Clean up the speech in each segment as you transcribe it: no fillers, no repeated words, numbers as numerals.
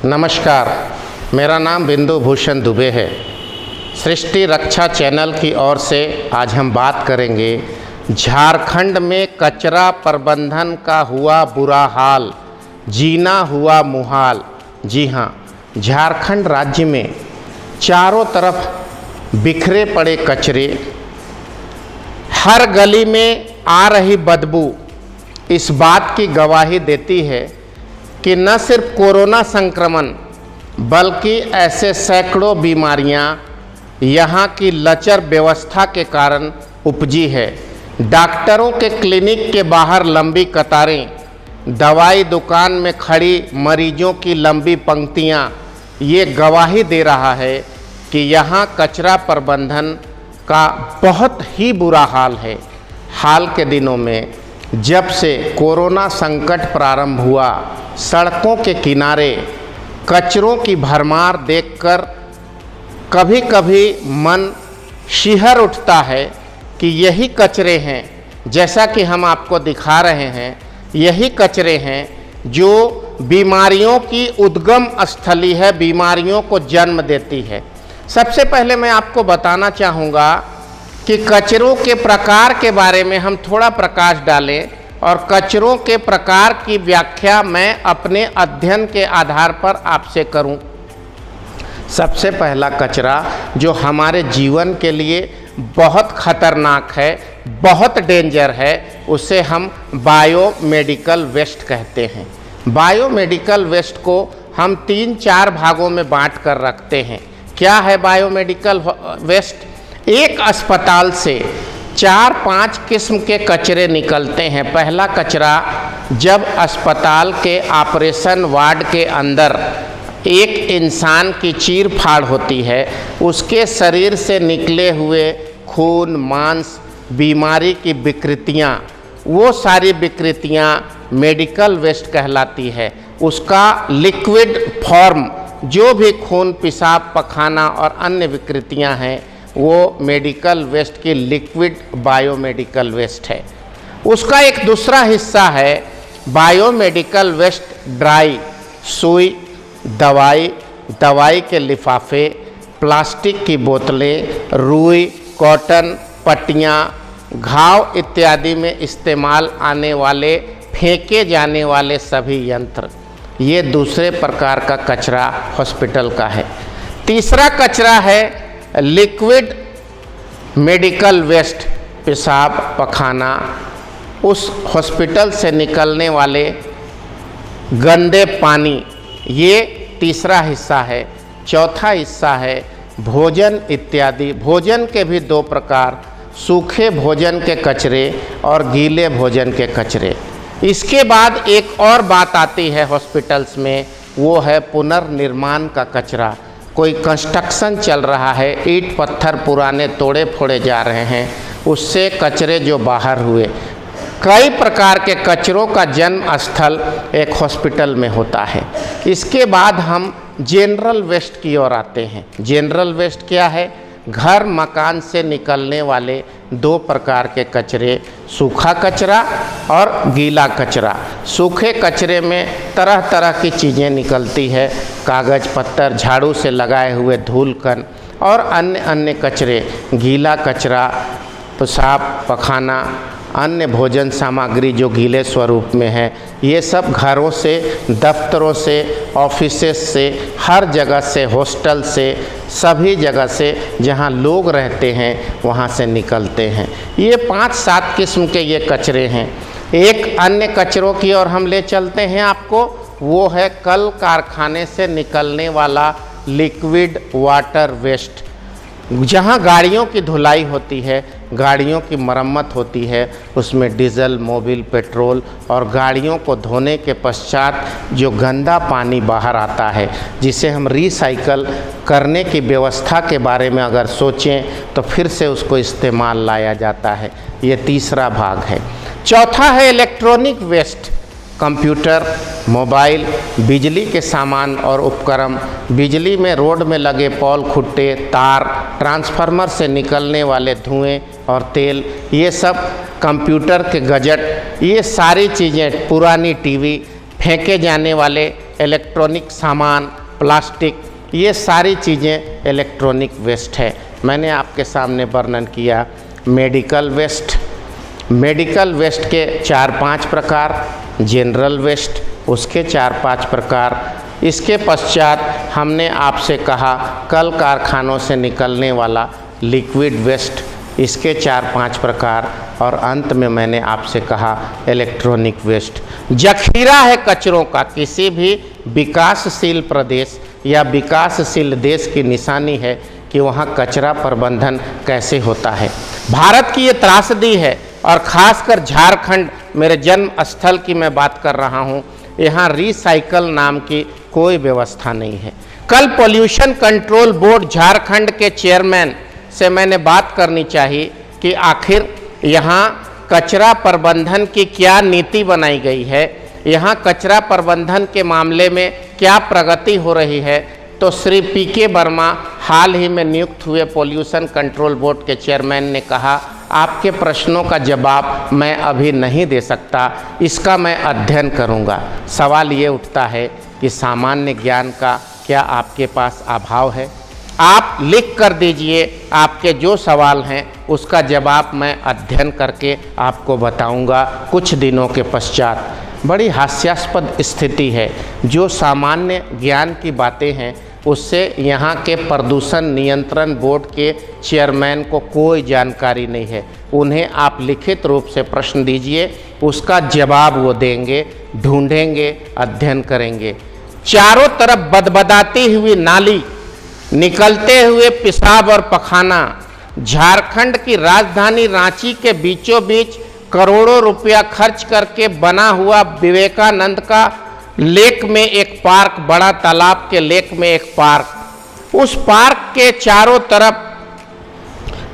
नमस्कार, मेरा नाम बिंदु भूषण दुबे है। सृष्टि रक्षा चैनल की ओर से आज हम बात करेंगे झारखंड में कचरा प्रबंधन का हुआ बुरा हाल, जीना हुआ मुहाल। जी हाँ, झारखंड राज्य में चारों तरफ बिखरे पड़े कचरे, हर गली में आ रही बदबू इस बात की गवाही देती है कि न सिर्फ कोरोना संक्रमण बल्कि ऐसे सैकड़ों बीमारियां यहाँ की लचर व्यवस्था के कारण उपजी है। डॉक्टरों के क्लिनिक के बाहर लंबी कतारें, दवाई दुकान में खड़ी मरीजों की लंबी पंक्तियां ये गवाही दे रहा है कि यहाँ कचरा प्रबंधन का बहुत ही बुरा हाल है। हाल के दिनों में जब से कोरोना संकट प्रारंभ हुआ, सड़कों के किनारे कचरों की भरमार देखकर कभी कभी मन शिहर उठता है कि यही कचरे हैं, जैसा कि हम आपको दिखा रहे हैं, यही कचरे हैं जो बीमारियों की उद्गम स्थली है, बीमारियों को जन्म देती है। सबसे पहले मैं आपको बताना चाहूँगा कि कचरों के प्रकार के बारे में हम थोड़ा प्रकाश डालें और कचरों के प्रकार की व्याख्या मैं अपने अध्ययन के आधार पर आपसे करूं। सबसे पहला कचरा जो हमारे जीवन के लिए बहुत खतरनाक है, बहुत डेंजर है, उसे हम बायोमेडिकल वेस्ट कहते हैं। बायोमेडिकल वेस्ट को हम 3-4 भागों में बांट कर रखते हैं। क्या है बायोमेडिकल वेस्ट? एक अस्पताल से 4-5 किस्म के कचरे निकलते हैं। पहला कचरा, जब अस्पताल के ऑपरेशन वार्ड के अंदर एक इंसान की चीर फाड़ होती है, उसके शरीर से निकले हुए खून, मांस, बीमारी की विकृतियाँ, वो सारी विकृतियाँ मेडिकल वेस्ट कहलाती है। उसका लिक्विड फॉर्म, जो भी खून, पेशाब, पखाना और अन्य विकृतियाँ हैं, वो मेडिकल वेस्ट की लिक्विड बायोमेडिकल वेस्ट है। उसका एक दूसरा हिस्सा है बायोमेडिकल वेस्ट ड्राई, सुई, दवाई, दवाई के लिफाफे, प्लास्टिक की बोतलें, रुई, कॉटन, पट्टियाँ, घाव इत्यादि में इस्तेमाल आने वाले, फेंके जाने वाले सभी यंत्र। ये दूसरे प्रकार का कचरा हॉस्पिटल का है। तीसरा कचरा है लिक्विड मेडिकल वेस्ट, पेशाब, पखाना, उस हॉस्पिटल से निकलने वाले गंदे पानी, ये तीसरा हिस्सा है। चौथा हिस्सा है भोजन इत्यादि। भोजन के भी 2 प्रकार, सूखे भोजन के कचरे और गीले भोजन के कचरे। इसके बाद एक और बात आती है हॉस्पिटल्स में, वो है पुनर्निर्माण का कचरा। कोई कंस्ट्रक्शन चल रहा है, ईंट पत्थर पुराने तोड़े फोड़े जा रहे हैं, उससे कचरे जो बाहर हुए। कई प्रकार के कचरों का जन्म स्थल एक हॉस्पिटल में होता है। इसके बाद हम जनरल वेस्ट की ओर आते हैं। जनरल वेस्ट क्या है? घर मकान से निकलने वाले 2 प्रकार के कचरे, सूखा कचरा और गीला कचरा। सूखे कचरे में तरह तरह की चीज़ें निकलती है, कागज़ पत्तर, झाड़ू से लगाए हुए धूल कण और अन्य अन्य कचरे। गीला कचरा पेशाब, पखाना, अन्य भोजन सामग्री जो गीले स्वरूप में है, ये सब घरों से, दफ्तरों से, ऑफिसेस से, हर जगह से, हॉस्टल से, सभी जगह से जहाँ लोग रहते हैं वहाँ से निकलते हैं। ये 5-7 किस्म के ये कचरे हैं। एक अन्य कचरों की ओर हम ले चलते हैं आपको, वो है कल कारखाने से निकलने वाला लिक्विड वाटर वेस्ट। जहाँ गाड़ियों की धुलाई होती है, गाड़ियों की मरम्मत होती है, उसमें डीजल, मोबिल, पेट्रोल और गाड़ियों को धोने के पश्चात जो गंदा पानी बाहर आता है, जिसे हम रिसाइकल करने की व्यवस्था के बारे में अगर सोचें तो फिर से उसको इस्तेमाल लाया जाता है। ये तीसरा भाग है। चौथा है इलेक्ट्रॉनिक वेस्ट। कंप्यूटर, मोबाइल, बिजली के सामान और उपकरण, बिजली में रोड में लगे पोल खुट्टे, तार, ट्रांसफार्मर से निकलने वाले धुएं और तेल, ये सब कंप्यूटर के गजट, ये सारी चीज़ें, पुरानी टीवी, फेंके जाने वाले इलेक्ट्रॉनिक सामान, प्लास्टिक, ये सारी चीज़ें इलेक्ट्रॉनिक वेस्ट है। मैंने आपके सामने वर्णन किया मेडिकल वेस्ट। मेडिकल वेस्ट के 4-5 प्रकार, जनरल वेस्ट उसके 4-5 प्रकार। इसके पश्चात हमने आपसे कहा कल कारखानों से निकलने वाला लिक्विड वेस्ट, इसके 4-5 प्रकार। और अंत में मैंने आपसे कहा इलेक्ट्रॉनिक वेस्ट। जखीरा है कचरों का। किसी भी विकासशील प्रदेश या विकासशील देश की निशानी है कि वहाँ कचरा प्रबंधन कैसे होता है। भारत की ये त्रासदी है, और ख़ासकर झारखंड, मेरे जन्म स्थल की मैं बात कर रहा हूँ, यहाँ रिसाइकल नाम की कोई व्यवस्था नहीं है। कल पोल्यूशन कंट्रोल बोर्ड झारखंड के चेयरमैन से मैंने बात करनी चाहिए कि आखिर यहाँ कचरा प्रबंधन की क्या नीति बनाई गई है, यहाँ कचरा प्रबंधन के मामले में क्या प्रगति हो रही है। तो श्री पीके वर्मा हाल ही में नियुक्त हुए पोल्यूशन कंट्रोल बोर्ड के चेयरमैन ने कहा आपके प्रश्नों का जवाब मैं अभी नहीं दे सकता, इसका मैं अध्ययन करूँगा। सवाल ये उठता है कि सामान्य ज्ञान का क्या आपके पास अभाव है? आप लिख कर दीजिए, आपके जो सवाल हैं उसका जवाब मैं अध्ययन करके आपको बताऊंगा कुछ दिनों के पश्चात। बड़ी हास्यास्पद स्थिति है। जो सामान्य ज्ञान की बातें हैं उससे यहाँ के प्रदूषण नियंत्रण बोर्ड के चेयरमैन को कोई जानकारी नहीं है। उन्हें आप लिखित रूप से प्रश्न दीजिए, उसका जवाब वो देंगे, ढूंढेंगे, अध्ययन करेंगे। चारों तरफ बदबदाती हुई नाली, निकलते हुए पेशाब और पखाना। झारखंड की राजधानी रांची के बीचों बीच करोड़ों रुपया खर्च करके बना हुआ विवेकानंद का लेक में एक पार्क, बड़ा तालाब के लेक में एक पार्क, उस पार्क के चारों तरफ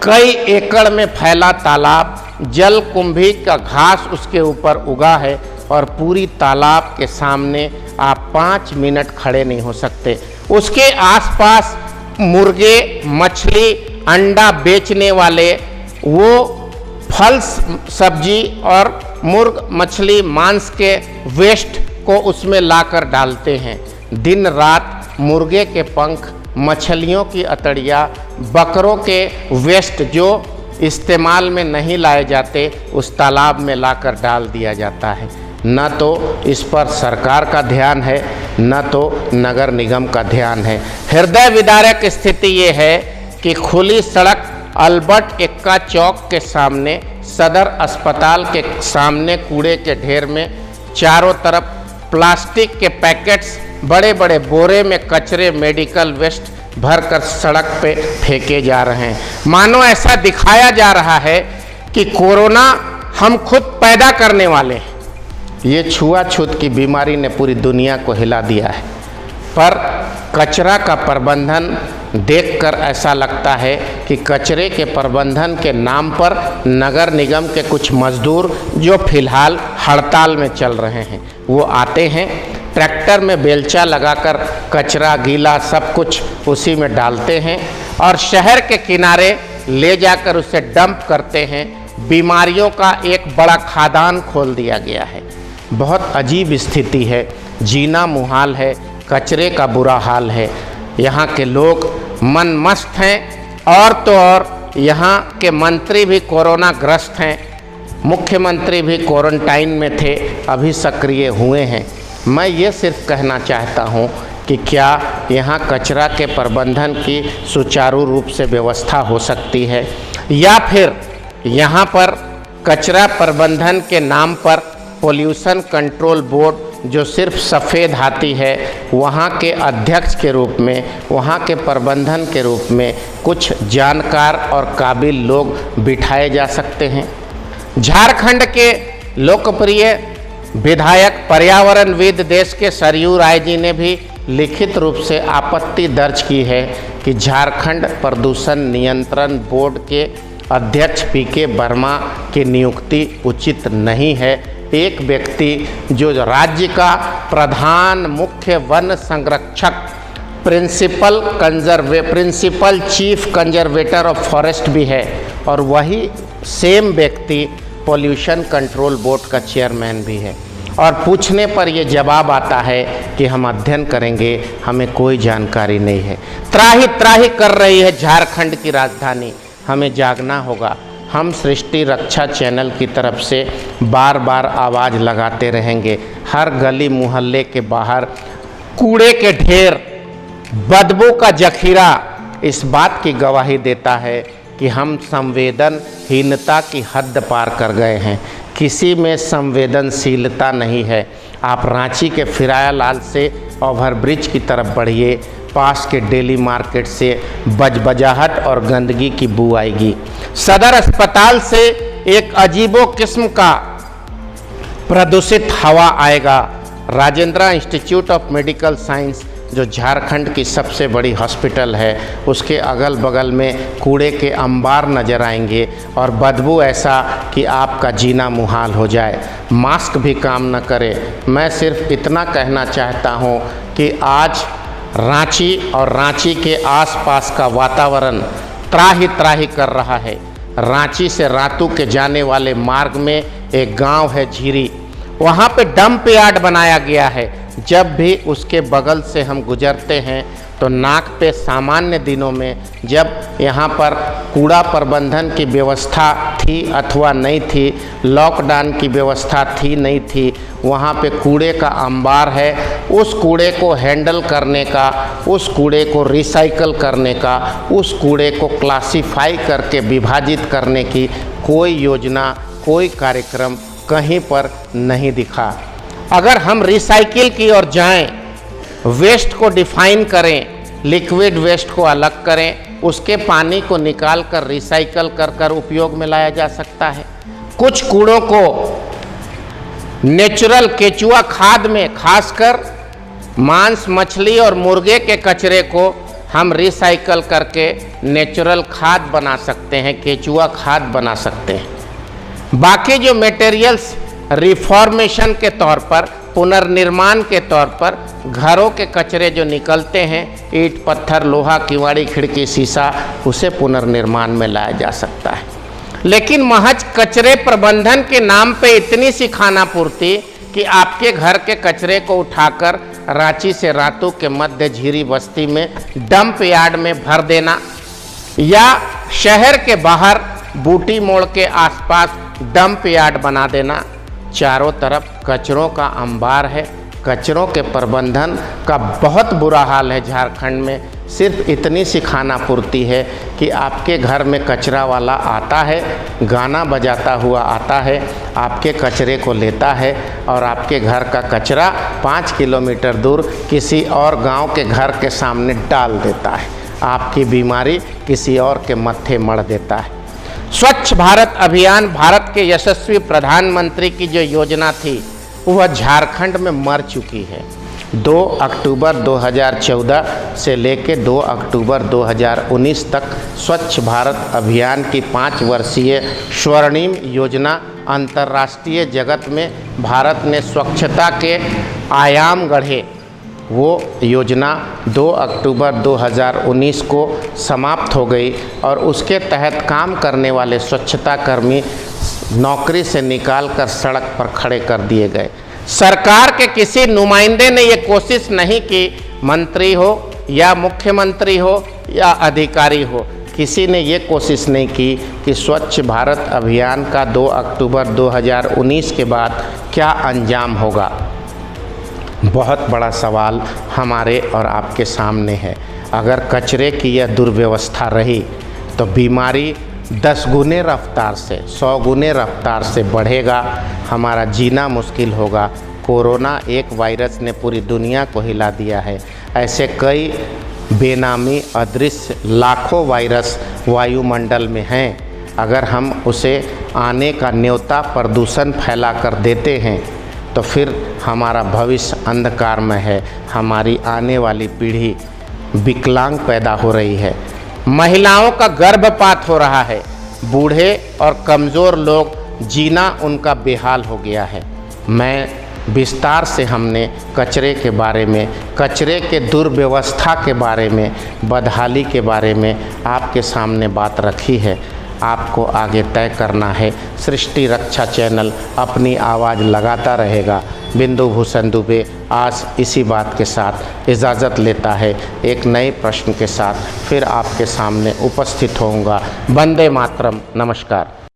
कई एकड़ में फैला तालाब, जल कुंभी का घास उसके ऊपर उगा है, और पूरी तालाब के सामने आप 5 मिनट खड़े नहीं हो सकते। उसके आसपास मुर्गे, मछली, अंडा बेचने वाले वो फल सब्जी और मुर्ग मछली मांस के वेस्ट को उसमें लाकर डालते हैं। दिन रात मुर्गे के पंख, मछलियों की अतड़िया, बकरों के वेस्ट जो इस्तेमाल में नहीं लाए जाते उस तालाब में लाकर डाल दिया जाता है। न तो इस पर सरकार का ध्यान है, न तो नगर निगम का ध्यान है। हृदय विदारक स्थिति ये है कि खुली सड़क अल्बर्ट एक्का चौक के सामने, सदर अस्पताल के सामने कूड़े के ढेर में चारों तरफ प्लास्टिक के पैकेट्स बड़े बड़े बोरे में कचरे, मेडिकल वेस्ट भरकर सड़क पे फेंके जा रहे हैं। मानो ऐसा दिखाया जा रहा है कि कोरोना हम खुद पैदा करने वाले हैं। ये छुआछूत की बीमारी ने पूरी दुनिया को हिला दिया है। पर कचरा का प्रबंधन देखकर ऐसा लगता है कि कचरे के प्रबंधन के नाम पर नगर निगम के कुछ मजदूर जो फिलहाल हड़ताल में चल रहे हैं, वो आते हैं, ट्रैक्टर में बेलचा लगाकर कचरा गीला सब कुछ उसी में डालते हैं और शहर के किनारे ले जाकर उसे डंप करते हैं। बीमारियों का एक बड़ा खादान खोल दिया गया है। बहुत अजीब स्थिति है, जीना मुहाल है, कचरे का बुरा हाल है। यहाँ के लोग मन मस्त हैं, और तो और यहाँ के मंत्री भी कोरोना ग्रस्त हैं। मुख्यमंत्री भी क्वारंटाइन में थे, अभी सक्रिय हुए हैं। मैं ये सिर्फ कहना चाहता हूँ कि क्या यहाँ कचरा के प्रबंधन की सुचारू रूप से व्यवस्था हो सकती है, या फिर यहाँ पर कचरा प्रबंधन के नाम पर पोल्यूशन कंट्रोल बोर्ड जो सिर्फ सफ़ेद हाथी है, वहाँ के अध्यक्ष के रूप में, वहाँ के प्रबंधन के रूप में कुछ जानकार और काबिल लोग बिठाए जा सकते हैं। झारखंड के लोकप्रिय विधायक पर्यावरणविद देश के सरयू राय जी ने भी लिखित रूप से आपत्ति दर्ज की है कि झारखंड प्रदूषण नियंत्रण बोर्ड के अध्यक्ष पीके वर्मा की नियुक्ति उचित नहीं है। एक व्यक्ति जो राज्य का प्रधान मुख्य वन संरक्षक, principal chief conservator of forest भी है, और वही सेम व्यक्ति पोल्यूशन कंट्रोल बोर्ड का चेयरमैन भी है। और पूछने पर ये जवाब आता है कि हम अध्ययन करेंगे, हमें कोई जानकारी नहीं है। त्राही त्राही कर रही है झारखंड की राजधानी, हमें जागना होगा। हम सृष्टि रक्षा चैनल की तरफ से बार बार आवाज़ लगाते रहेंगे। हर गली मोहल्ले के बाहर कूड़े के ढेर, बदबू का जखीरा इस बात की गवाही देता है कि हम संवेदनहीनता की हद पार कर गए हैं। किसी में संवेदनशीलता नहीं है। आप रांची के फिरायालाल से ओवरब्रिज की तरफ बढ़िए, पास के डेली मार्केट से बजबजाहट और गंदगी की बू आएगी। सदर अस्पताल से एक अजीबो किस्म का प्रदूषित हवा आएगा। Rajendra institute of medical science जो झारखंड की सबसे बड़ी हॉस्पिटल है, उसके अगल बगल में कूड़े के अंबार नज़र आएंगे और बदबू ऐसा कि आपका जीना मुहाल हो जाए। मास्क भी काम न करे। मैं सिर्फ इतना कहना चाहता हूँ कि आज रांची और रांची के आसपास का वातावरण त्राही त्राही कर रहा है। रांची से रातू के जाने वाले मार्ग में एक गांव है झीरी, वहाँ पे डंप यार्ड बनाया गया है। जब भी उसके बगल से हम गुजरते हैं तो नाक पे सामान्य दिनों में जब यहाँ पर कूड़ा प्रबंधन की व्यवस्था थी अथवा नहीं थी, लॉकडाउन की व्यवस्था थी नहीं थी, वहाँ पे कूड़े का अंबार है। उस कूड़े को हैंडल करने का, उस कूड़े को रिसाइकल करने का, उस कूड़े को क्लासिफाई करके विभाजित करने की कोई योजना, कोई कार्यक्रम कहीं पर नहीं दिखा। अगर हम रिसाइकिल की ओर जाएं, वेस्ट को डिफाइन करें, लिक्विड वेस्ट को अलग करें, उसके पानी को निकाल कर रिसाइकल कर उपयोग में लाया जा सकता है। कुछ कूड़ों को नेचुरल केचुआ खाद में, खासकर मांस, मछली और मुर्गे के कचरे को हम रिसाइकल करके नेचुरल खाद बना सकते हैं, केचुआ खाद बना सकते हैं। बाकी जो मटेरियल्स रिफॉर्मेशन के तौर पर, पुनर्निर्माण के तौर पर घरों के कचरे जो निकलते हैं, ईंट पत्थर लोहा किवाड़ी खिड़की शीशा, उसे पुनर्निर्माण में लाया जा सकता है। लेकिन महज कचरे प्रबंधन के नाम पे इतनी सी खानापूर्ति कि आपके घर के कचरे को उठाकर रांची से रातू के मध्य झीरी बस्ती में डंप यार्ड में भर देना, या शहर के बाहर बूटी मोड़ के आसपास डंप यार्ड बना देना। चारों तरफ कचरों का अंबार है। कचरों के प्रबंधन का बहुत बुरा हाल है झारखंड में। सिर्फ इतनी सी खानापूर्ति है कि आपके घर में कचरा वाला आता है, गाना बजाता हुआ आता है, आपके कचरे को लेता है और आपके घर का कचरा 5 किलोमीटर दूर किसी और गांव के घर के सामने डाल देता है। आपकी बीमारी किसी और के मत्थे मढ़ देता है। स्वच्छ भारत अभियान, भारत के यशस्वी प्रधानमंत्री की जो योजना थी, वह झारखंड में मर चुकी है। 2 अक्टूबर 2014 से लेकर 2 अक्टूबर 2019 तक स्वच्छ भारत अभियान की 5 वर्षीय स्वर्णिम योजना अंतर्राष्ट्रीय जगत में भारत ने स्वच्छता के आयाम गढ़े। वो योजना 2 अक्टूबर 2019 को समाप्त हो गई और उसके तहत काम करने वाले स्वच्छता कर्मी नौकरी से निकालकर सड़क पर खड़े कर दिए गए। सरकार के किसी नुमाइंदे ने ये कोशिश नहीं की, मंत्री हो या मुख्यमंत्री हो या अधिकारी हो, किसी ने ये कोशिश नहीं की कि स्वच्छ भारत अभियान का 2 अक्टूबर 2019 के बाद क्या अंजाम होगा। बहुत बड़ा सवाल हमारे और आपके सामने है। अगर कचरे की यह दुर्व्यवस्था रही तो बीमारी 10 गुने रफ्तार से, 100 गुने रफ्तार से बढ़ेगा। हमारा जीना मुश्किल होगा। कोरोना एक वायरस ने पूरी दुनिया को हिला दिया है। ऐसे कई बेनामी अदृश्य लाखों वायरस वायुमंडल में हैं। अगर हम उसे आने का न्योता प्रदूषण फैला कर देते हैं तो फिर हमारा भविष्य अंधकार में है। हमारी आने वाली पीढ़ी विकलांग पैदा हो रही है। महिलाओं का गर्भपात हो रहा है। बूढ़े और कमज़ोर लोग, जीना उनका बेहाल हो गया है। मैं विस्तार से हमने कचरे के बारे में, कचरे के दुर्व्यवस्था के बारे में, बदहाली के बारे में आपके सामने बात रखी है। आपको आगे तय करना है। सृष्टि रक्षा चैनल अपनी आवाज़ लगाता रहेगा। बिंदु भूषण दुबे आज इसी बात के साथ इजाज़त लेता है। एक नए प्रश्न के साथ फिर आपके सामने उपस्थित होऊंगा। वंदे मातरम। नमस्कार।